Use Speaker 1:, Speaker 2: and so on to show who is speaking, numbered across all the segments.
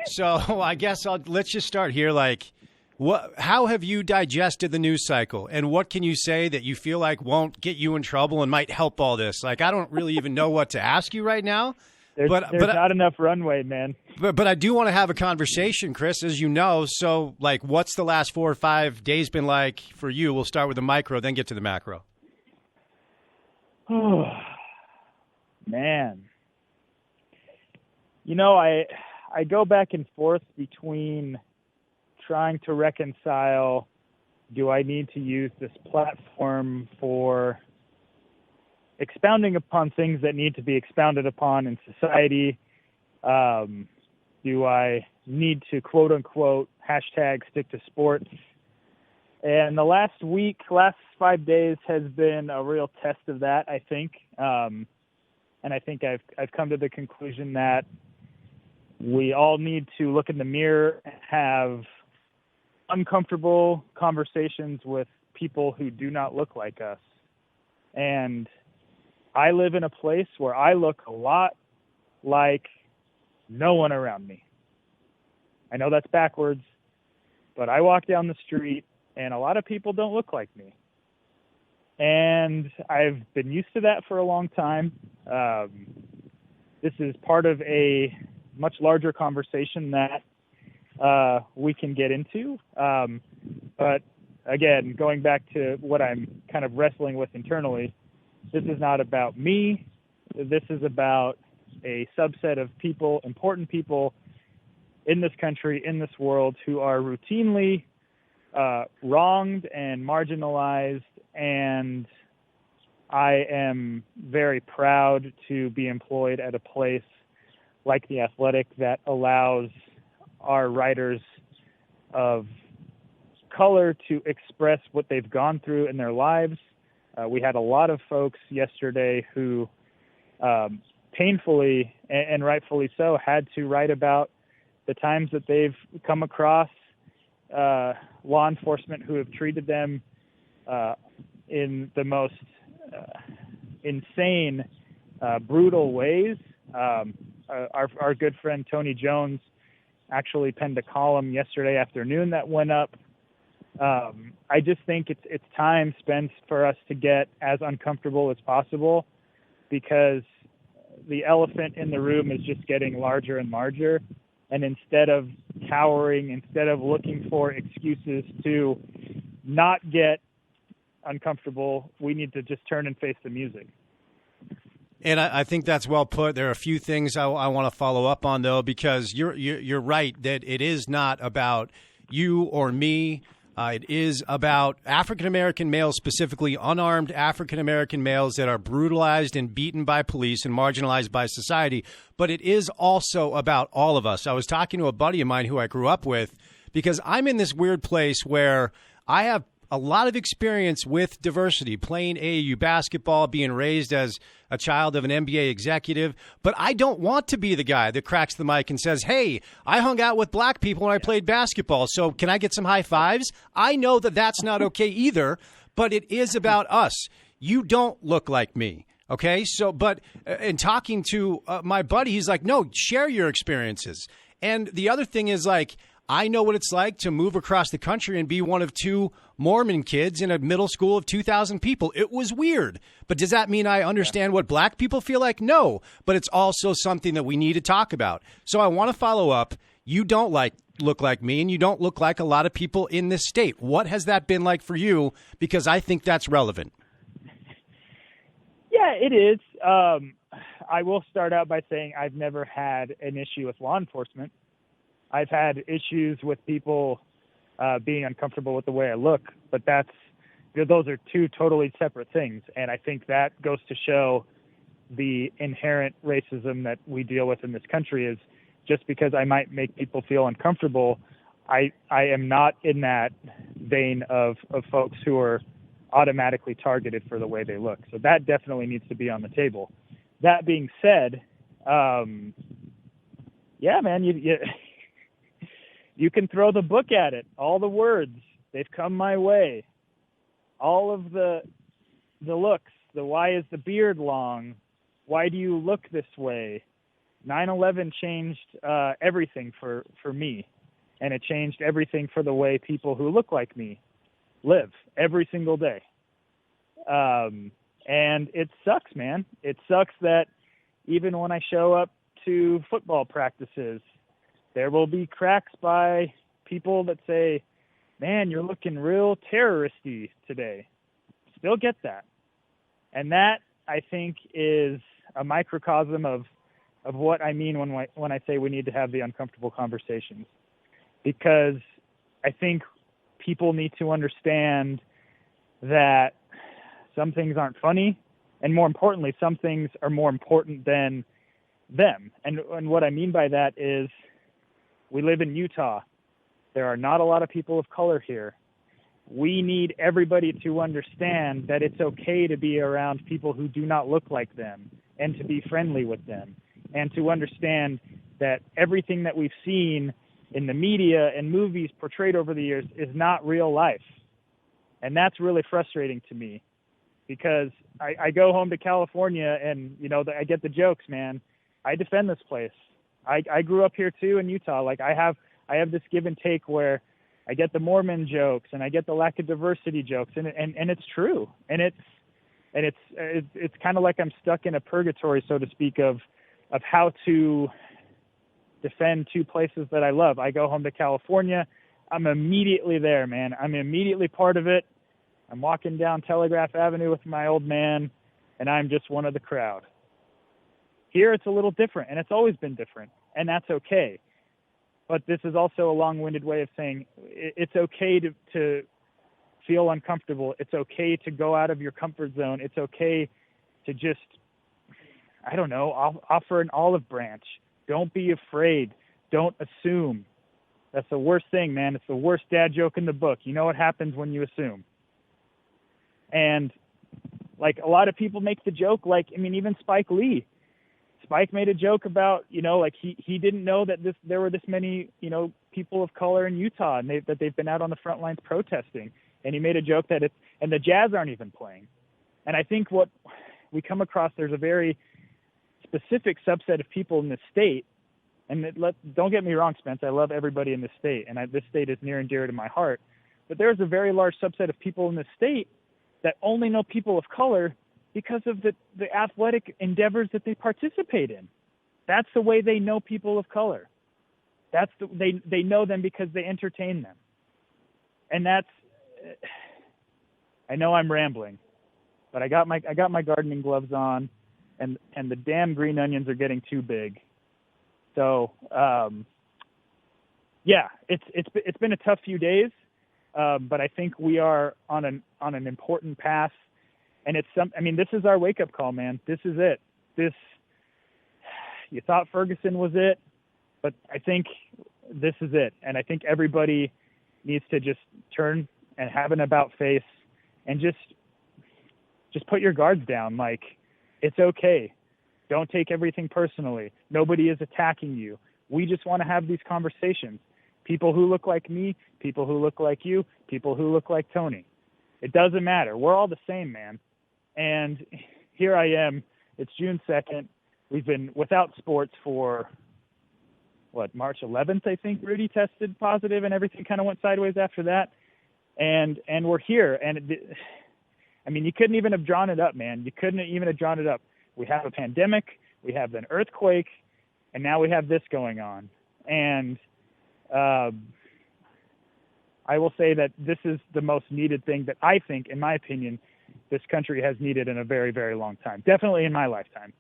Speaker 1: So I guess let's just start here. Like, how have you digested the news cycle, and what can you say that you feel like won't get you in trouble and might help all this? Like, I don't really even know what to ask you right now.
Speaker 2: There's not enough runway, man.
Speaker 1: But I do want to have a conversation, Chris, as you know. So, like, what's the last 4 or 5 days been like for you? We'll start with the micro, then get to the macro.
Speaker 2: Oh, man. You know, I go back and forth between trying to reconcile, do I need to use this platform for expounding upon things that need to be expounded upon in society? Do I need to, quote unquote, hashtag stick to sports? And the last 5 days has been a real test of that, I think. And I think I've come to the conclusion that we all need to look in the mirror and have uncomfortable conversations with people who do not look like us. And I live in a place where I look a lot like no one around me. I know that's backwards, but I walk down the street and a lot of people don't look like me. And I've been used to that for a long time. This is part of a much larger conversation that we can get into. But again, going back to what I'm kind of wrestling with internally, this is not about me. This is about a subset of people, important people in this country, in this world, who are routinely wronged and marginalized. And I am very proud to be employed at a place like The Athletic that allows our writers of color to express what they've gone through in their lives. We had a lot of folks yesterday who painfully and rightfully so had to write about the times that they've come across law enforcement who have treated them in the most insane, brutal ways. Our good friend Tony Jones actually penned a column yesterday afternoon that went up. I just think it's time spent for us to get as uncomfortable as possible, because the elephant in the room is just getting larger and larger. And instead of cowering, instead of looking for excuses to not get uncomfortable, we need to just turn and face the music.
Speaker 1: And I think that's well put. There are a few things I want to follow up on, though, because you're right that it is not about you or me. It is about African-American males, specifically unarmed African-American males that are brutalized and beaten by police and marginalized by society. But it is also about all of us. I was talking to a buddy of mine who I grew up with, because I'm in this weird place where I have a lot of experience with diversity, playing AAU basketball, being raised as a child of an NBA executive. But I don't want to be the guy that cracks the mic and says, hey, I hung out with black people when I played basketball, so can I get some high fives? I know that that's not okay either, but it is about us. You don't look like me. Okay, so but in talking to my buddy, he's like, no, share your experiences. And the other thing is, like, I know what it's like to move across the country and be one of 2 Mormon kids in a middle school of 2,000 people. It was weird. But does that mean I understand what black people feel like? No. But it's also something that we need to talk about. So I want to follow up. You don't look like me, and you don't look like a lot of people in this state. What has that been like for you? Because I think that's relevant.
Speaker 2: Yeah, it is. I will start out by saying I've never had an issue with law enforcement. I've had issues with people being uncomfortable with the way I look, but those are 2 totally separate things. And I think that goes to show the inherent racism that we deal with in this country. Is just because I might make people feel uncomfortable, I am not in that vein of folks who are automatically targeted for the way they look. So that definitely needs to be on the table. That being said, yeah, man, you can throw the book at it. All the words, they've come my way. All of the looks, the why is the beard long? Why do you look this way? 9/11 changed everything for me, and it changed everything for the way people who look like me live every single day. And it sucks, man. It sucks that even when I show up to football practices, there will be cracks by people that say, man, you're looking real terroristy today. Still get that. And that, I think, is a microcosm of what I mean when I say we need to have the uncomfortable conversations. Because I think people need to understand that some things aren't funny, and more importantly, some things are more important than them. And what I mean by that is we live in Utah. There are not a lot of people of color here. We need everybody to understand that it's okay to be around people who do not look like them and to be friendly with them, and to understand that everything that we've seen in the media and movies portrayed over the years is not real life. And that's really frustrating to me, because I go home to California and, I get the jokes, man. I defend this place. I grew up here too in Utah. Like I have this give and take where I get the Mormon jokes and I get the lack of diversity jokes, and it's true. And it's kind of like I'm stuck in a purgatory, so to speak, of how to defend two places that I love. I go home to California. I'm immediately there, man. I'm immediately part of it. I'm walking down Telegraph Avenue with my old man, and I'm just one of the crowd. Here it's a little different, and it's always been different, and that's okay. But this is also a long-winded way of saying it's okay to feel uncomfortable. It's okay to go out of your comfort zone. It's okay to just, offer an olive branch. Don't be afraid. Don't assume. That's the worst thing, man. It's the worst dad joke in the book. You know what happens when you assume. And like a lot of people make the joke, even Spike Lee. Spike made a joke about, he didn't know that there were this many, people of color in Utah, and that they've been out on the front lines protesting. And he made a joke that and the Jazz aren't even playing. And I think what we come across, there's a very specific subset of people in this state. And don't get me wrong, Spence, I love everybody in this state, and this state is near and dear to my heart. But there's a very large subset of people in this state that only know people of color because of the athletic endeavors that they participate in. That's the way they know people of color. They know them because they entertain them. And I know I'm rambling, but I got my gardening gloves on, and the damn green onions are getting too big. So it's been a tough few days, but I think we are on an important path. And this is our wake-up call, man. This is it. You thought Ferguson was it, but I think this is it. And I think everybody needs to just turn and have an about face and just put your guards down. Like, it's okay. Don't take everything personally. Nobody is attacking you. We just want to have these conversations. People who look like me, people who look like you, people who look like Tony. It doesn't matter. We're all the same, man. And here I am. It's June 2nd. We've been without sports for, March 11th, I think. Rudy tested positive, and everything kind of went sideways after that. And we're here. And, you couldn't even have drawn it up, man. You couldn't even have drawn it up. We have a pandemic. We have an earthquake. And now we have this going on. And I will say that this is the most needed thing that I think, in my opinion, this country has needed in a very, very long time. Definitely in my lifetime.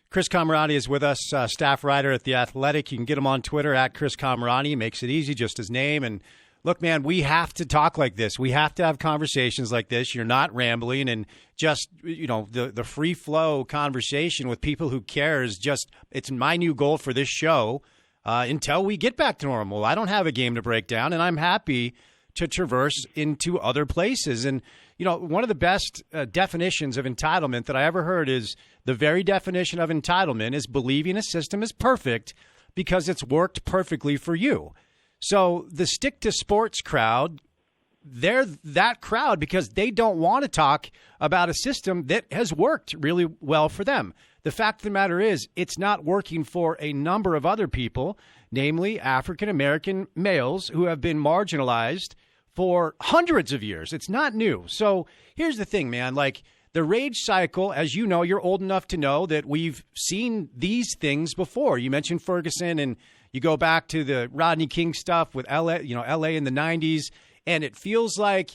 Speaker 1: Chris Kamrani is with us, staff writer at The Athletic. You can get him on Twitter at Chris Kamrani. Makes it easy, just his name. And look, man, we have to talk like this. We have to have conversations like this. You're not rambling, and just, the free flow conversation with people who care is it's my new goal for this show until we get back to normal. I don't have a game to break down, and I'm happy to traverse into other places. And, one of the best definitions of entitlement that I ever heard is the very definition of entitlement is believing a system is perfect because it's worked perfectly for you. So the stick to sports crowd they're that crowd because they don't want to talk about a system that has worked really well for them. The fact of the matter is it's not working for a number of other people, namely African-American males who have been marginalized for hundreds of years. It's not new. So here's the thing, man. Like, the rage cycle, as you know, you're old enough to know that we've seen these things before. You mentioned Ferguson, and you go back to the Rodney King stuff with LA in the 90s, and it feels like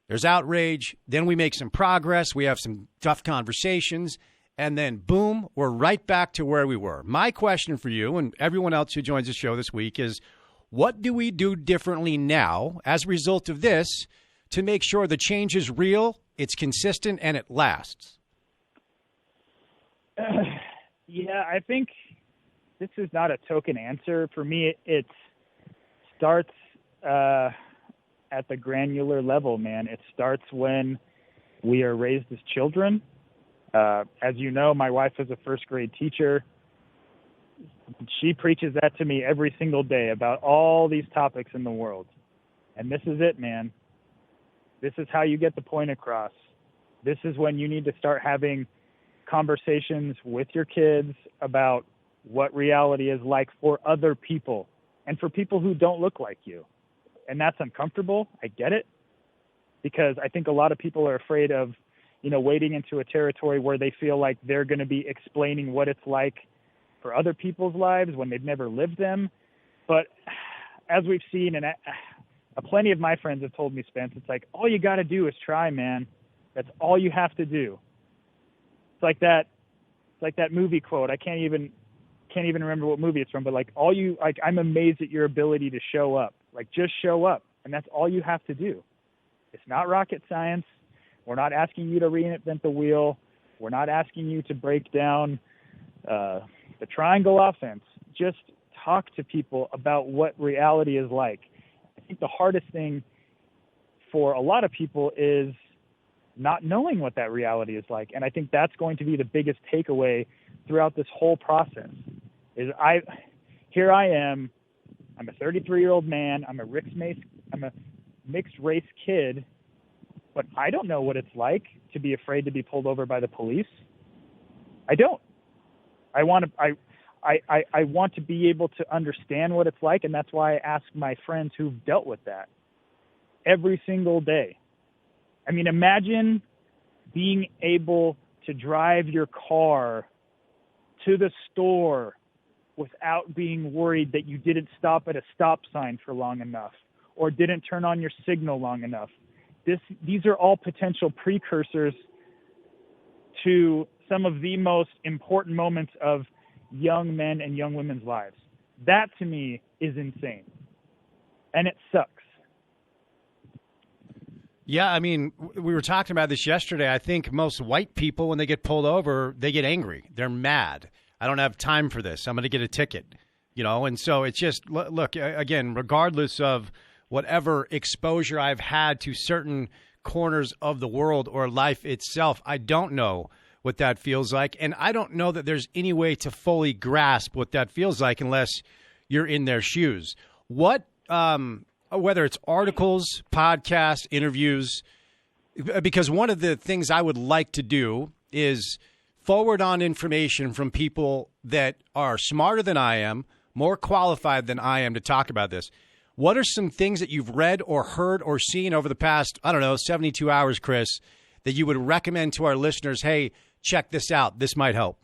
Speaker 1: there's outrage. Then we make some progress. We have some tough conversations, and then boom, we're right back to where we were. My question for you and everyone else who joins the show this week is, what do we do differently now as a result of this to make sure the change is real, it's consistent, and it lasts?
Speaker 2: Yeah, I think this is not a token answer. For me, it starts at the granular level, man. It starts when we are raised as children. As you know, my wife is a first grade teacher. She preaches that to me every single day about all these topics in the world. And this is it, man. This is how you get the point across. This is when you need to start having conversations with your kids about what reality is like for other people and for people who don't look like you. And that's uncomfortable. I get it. Because I think a lot of people are afraid of, wading into a territory where they feel like they're going to be explaining what it's like for other people's lives when they've never lived them. But as we've seen, and plenty of my friends have told me, Spence, it's like, all you got to do is try, man. That's all you have to do. It's like that movie quote. I can't even remember what movie it's from, but I'm amazed at your ability to show up. Like, just show up. And that's all you have to do. It's not rocket science. We're not asking you to reinvent the wheel. We're not asking you to break down the triangle offense. Just talk to people about what reality is like. I think the hardest thing for a lot of people is not knowing what that reality is like. And I think that's going to be the biggest takeaway throughout this whole process. Here I am. I'm a 33-year-old man. I'm a mixed race kid, but I don't know what it's like to be afraid to be pulled over by the police. I don't. I want to be able to understand what it's like, and that's why I ask my friends who've dealt with that every single day. I mean, imagine being able to drive your car to the store without being worried that you didn't stop at a stop sign for long enough or didn't turn on your signal long enough. These are all potential precursors to some of the most important moments of young men and young women's lives. That, to me, is insane. And it sucks.
Speaker 1: Yeah, I mean, we were talking about this yesterday. I think most white people, when they get pulled over, they get angry. They're mad. I don't have time for this. I'm going to get a ticket, And so it's just, look, again, regardless of whatever exposure I've had to certain corners of the world or life itself, I don't know what that feels like. And I don't know that there's any way to fully grasp what that feels like unless you're in their shoes. What, whether it's articles, podcasts, interviews, because one of the things I would like to do is forward on information from people that are smarter than I am, more qualified than I am to talk about this. What are some things that you've read or heard or seen over the past, 72 hours, Chris, that you would recommend to our listeners? Hey, check this out. This might help.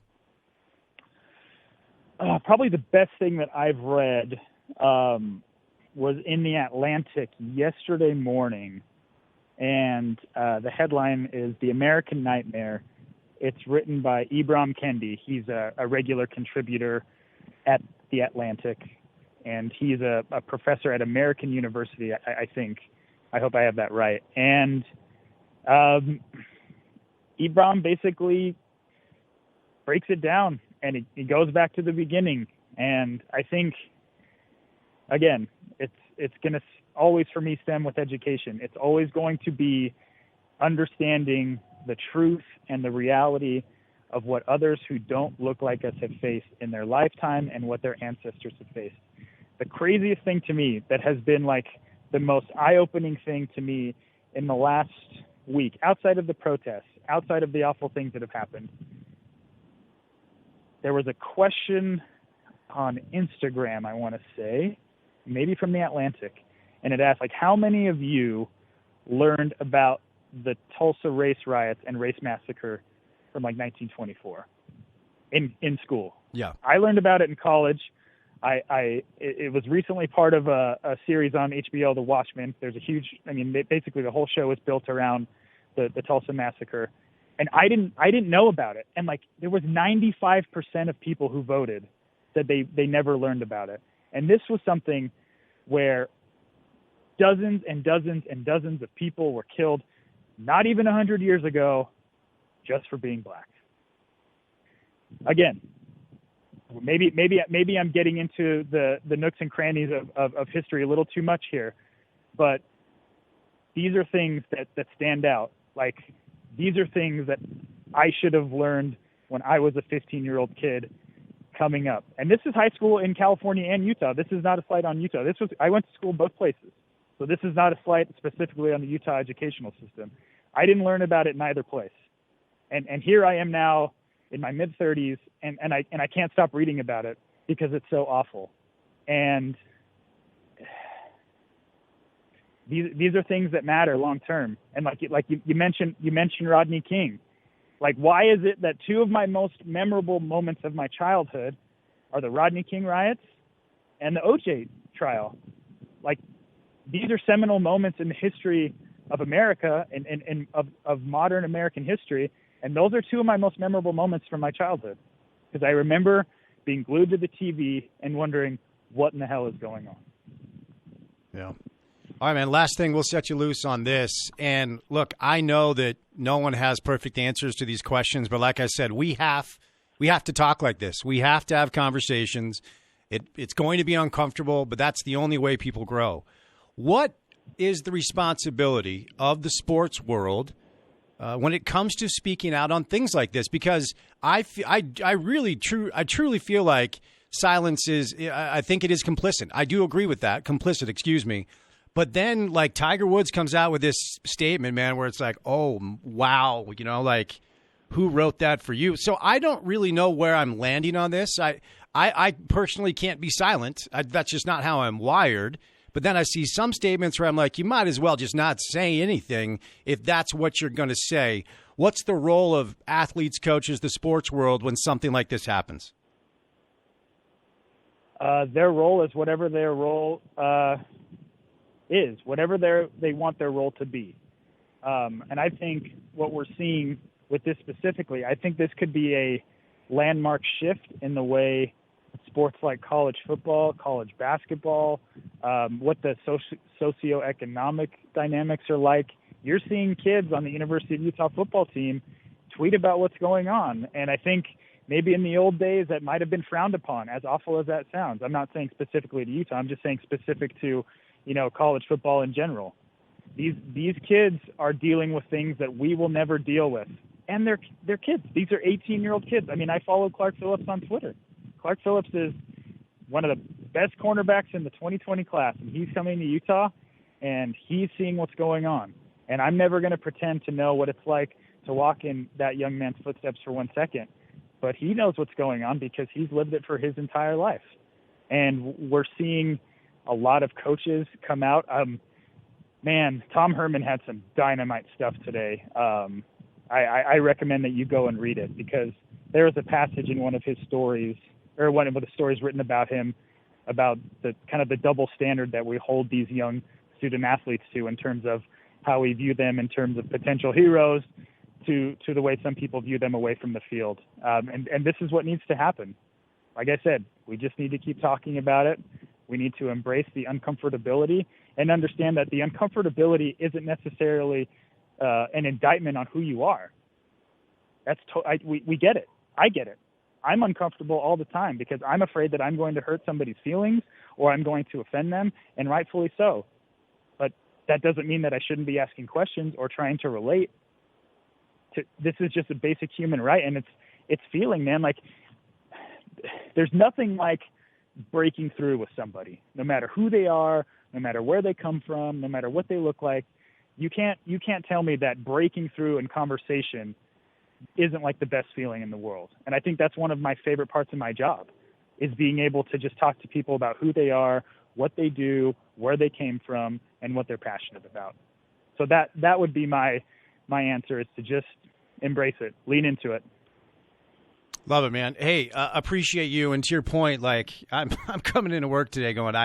Speaker 2: Probably the best thing that I've read was in the Atlantic yesterday morning, and the headline is "The American Nightmare." It's written by Ebron Candy. He's a regular contributor at the Atlantic, and he's a professor at American University, I think. I hope I have that right. And Ebron basically breaks it down, and he goes back to the beginning. And I think, again, it's going to always, for me, stem with education. It's always going to be understanding the truth and the reality of what others who don't look like us have faced in their lifetime and what their ancestors have faced. The craziest thing to me that has been like the most eye-opening thing to me in the last week, outside of the protests, outside of the awful things that have happened. There was a question on Instagram, I want to say, maybe from the Atlantic, and it asked, like, how many of you learned about the Tulsa race riots and race massacre from, like, 1924 in school?
Speaker 1: Yeah.
Speaker 2: I learned about it in college. It was recently part of a series on HBO, The Watchmen. There's a huge, basically the whole show is built around the Tulsa massacre. And I didn't know about it. And, like, there was 95% of people who voted said they never learned about it. And this was something where dozens and dozens and dozens of people were killed not even 100 years ago just for being black. Again, maybe I'm getting into the nooks and crannies of history a little too much here, but these are things that stand out. Like, these are things that I should have learned when I was a 15-year-old kid coming up. And this is high school in California and Utah. This is not a slight on Utah. I went to school both places. So this is not a slight specifically on the Utah educational system. I didn't learn about it in either place. And here I am now in my mid-30s, and I can't stop reading about it because it's so awful. And these are things that matter long term. And like you mentioned Rodney King. Like, why is it that two of my most memorable moments of my childhood are the Rodney King riots and the OJ trial? Like, these are seminal moments in the history of America and of modern American history. And those are two of my most memorable moments from my childhood, because I remember being glued to the TV and wondering what in the hell is going on.
Speaker 1: Yeah. All right, man, last thing, we'll set you loose on this. And look, I know that no one has perfect answers to these questions, but like I said, we have to talk like this. We have to have conversations. It's going to be uncomfortable, but that's the only way people grow. What is the responsibility of the sports world when it comes to speaking out on things like this? Because I truly feel like silence is, I think it is complicit. I do agree with that. Complicit, excuse me. But then, like, Tiger Woods comes out with this statement, man, where it's like, oh, wow, like, who wrote that for you? So I don't really know where I'm landing on this. I personally can't be silent. That's just not how I'm wired. But then I see some statements where I'm like, you might as well just not say anything if that's what you're going to say. What's the role of athletes, coaches, the sports world when something like this happens?
Speaker 2: Their role is whatever their role is, whatever they want their role to be. And I think what we're seeing with this specifically, I think this could be a landmark shift in the way sports like college football, college basketball, what the socioeconomic dynamics are like. You're seeing kids on the University of Utah football team tweet about what's going on. And I think maybe in the old days that might have been frowned upon, as awful as that sounds. I'm not saying specifically to Utah. I'm just saying specific to, college football in general. These kids are dealing with things that we will never deal with. And they're kids. These are 18-year-old kids. I mean, I follow Clark Phillips on Twitter. Clark Phillips is one of the best cornerbacks in the 2020 class, and he's coming to Utah, and he's seeing what's going on. And I'm never going to pretend to know what it's like to walk in that young man's footsteps for 1 second. But he knows what's going on because he's lived it for his entire life. And we're seeing a lot of coaches come out. Man, Tom Herman had some dynamite stuff today. I recommend that you go and read it, because there was a passage in one of his stories, or one of the stories written about him, about the kind of the double standard that we hold these young student athletes to in terms of how we view them in terms of potential heroes to the way some people view them away from the field. And this is what needs to happen. Like I said, we just need to keep talking about it. We need to embrace the uncomfortability and understand that the uncomfortability isn't necessarily an indictment on who you are. We get it. I get it. I'm uncomfortable all the time because I'm afraid that I'm going to hurt somebody's feelings or I'm going to offend them, and rightfully so. But that doesn't mean that I shouldn't be asking questions or trying to relate. This is just a basic human right, and it's feeling, man. Like, there's nothing like breaking through with somebody, no matter who they are, no matter where they come from, no matter what they look like. You can't tell me that breaking through in conversation isn't like the best feeling in the world. And I think that's one of my favorite parts of my job, is being able to just talk to people about who they are, what they do, where they came from, and what they're passionate about. So that would be my answer, is to just embrace it, lean into it.
Speaker 1: Love it, man. Hey, appreciate you. And to your point, like I'm coming into work today going,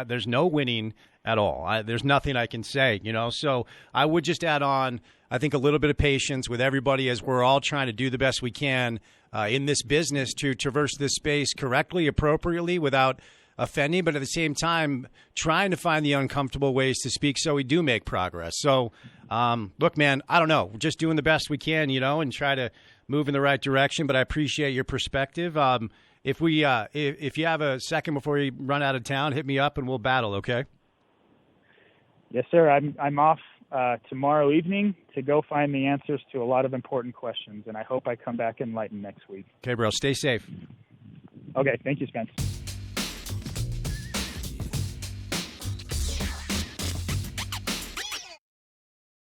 Speaker 1: there's no winning at all. There's nothing I can say, So I would just add on, I think, a little bit of patience with everybody as we're all trying to do the best we can in this business to traverse this space correctly, appropriately, without offending, but at the same time trying to find the uncomfortable ways to speak so we do make progress. So, look, man, I don't know. We're just doing the best we can, and try to move in the right direction. But I appreciate your perspective. If you have a second before you run out of town, hit me up and we'll battle. Okay.
Speaker 2: Yes, sir. I'm off tomorrow evening to go find the answers to a lot of important questions, and I hope I come back enlightened next week.
Speaker 1: Okay, bro. Stay safe.
Speaker 2: Okay. Thank you, Spence.